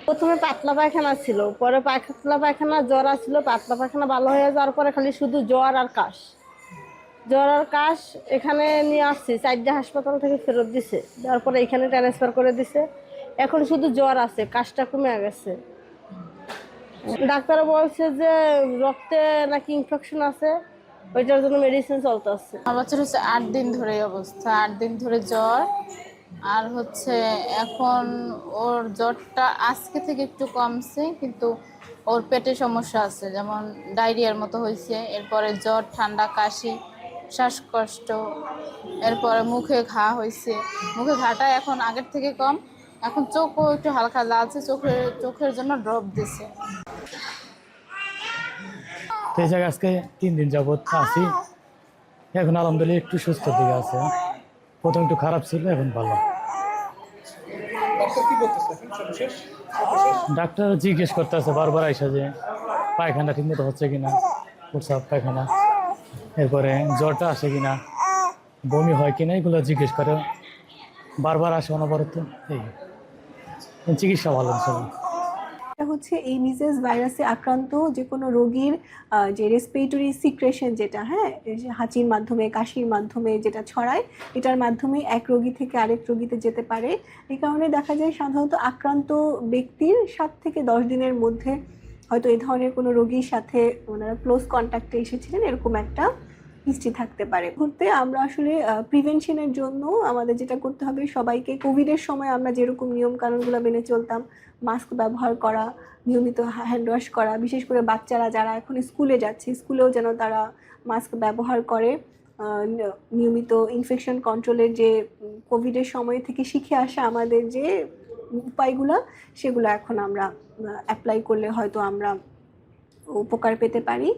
প্রথমে পাতলা পায়খানা ছিল, পরে পাতলা পায়খানা জ্বর আসছিল, পাতলা পায়খানা ভালো হয়ে যাওয়ার পরে খালি শুধু জ্বর আর কাশ। জ্বর আর কাশ এখানে নিয়ে আসছি, 4টে হাসপাতাল থেকে ফেরত দিছে, দেওয়ার পরে এখানে ট্রান্সফার করে দিছে। এখন শুধু জ্বর আছে, কাশটা কমে গেছে। ডাক্তার বলছে যে রক্তে নাকি ইনফেকশন আছে, ওইটার জন্য মেডিসিন চলতেছে। আমার বাচ্চার হচ্ছে 8 দিন ধরে এই অবস্থা, 8 দিন ধরে জ্বর। আর হচ্ছে এখন ওর জ্বরটা আজকে থেকে একটু কমছে, কিন্তু ওর পেটে সমস্যা আছে, যেমন ডায়রিয়ার মতো হয়েছে। এরপরে জ্বর, ঠান্ডা, কাশি, শ্বাসকষ্ট, এরপরে মুখে ঘা হয়েছে। মুখে ঘাটা এখন আগের থেকে কম। এখন চোখও একটু হালকা লালচে, চোখের জন্য ড্রপ দিছে। তো এই জায়গায় আজকে 3 দিন যাবৎ আছি। এখন আলহামদুলিল্লাহ একটু সুস্থ দিকে আছে। প্রথম একটু খারাপ ছিল, এখন ভালো। ডাক্তার জিজ্ঞেস করতে আছে বারবার আইসা যে পায়খানা ঠিক মতো হচ্ছে কিনা, প্রস্রাব পায়খানা, এরপরে জ্বরটা আসে কিনা, বমি হয় কিনা, এগুলো জিজ্ঞেস করে বারবার আসে অনবরত। এই চিকিৎসা ভালো ছিল। এটা হচ্ছে এই মিজেলস ভাইরাসে আক্রান্ত যে কোনো রোগীর যে রেসপিরেটরি সিক্রেশন, যেটা এই যে হাঁচির মাধ্যমে, কাশির মাধ্যমে যেটা ছড়ায়, এটার মাধ্যমে এক রোগী থেকে আরেক রোগীতে যেতে পারে। এই কারণে দেখা যায় সাধারণত আক্রান্ত ব্যক্তির 7 থেকে 10 দিনের মধ্যে হয়তো এই ধরনের কোনো রোগীর সাথে ওনারা ক্লোজ কন্ট্যাক্টে এসেছিলেন, এরকম একটা হিস্ট্রি থাকতে পারে। ঘুরতে আমরা আসলে প্রিভেনশনের জন্য আমাদের যেটা করতে হবে, সবাইকে কোভিডের সময় আমরা যেরকম নিয়ম কানুনগুলো মেনে চলতাম, মাস্ক ব্যবহার করা, নিয়মিত হ্যান্ড ওয়াশ করা, বিশেষ করে বাচ্চারা যারা এখন স্কুলে যাচ্ছে, স্কুলেও যেন তারা মাস্ক ব্যবহার করে। নিয়মিত ইনফেকশন কন্ট্রোলের যে কোভিডের সময় থেকে শিখে আসা আমাদের যে উপায়গুলো, সেগুলো এখন আমরা অ্যাপ্লাই করলে হয়তো আমরা উপকার পেতে পারি।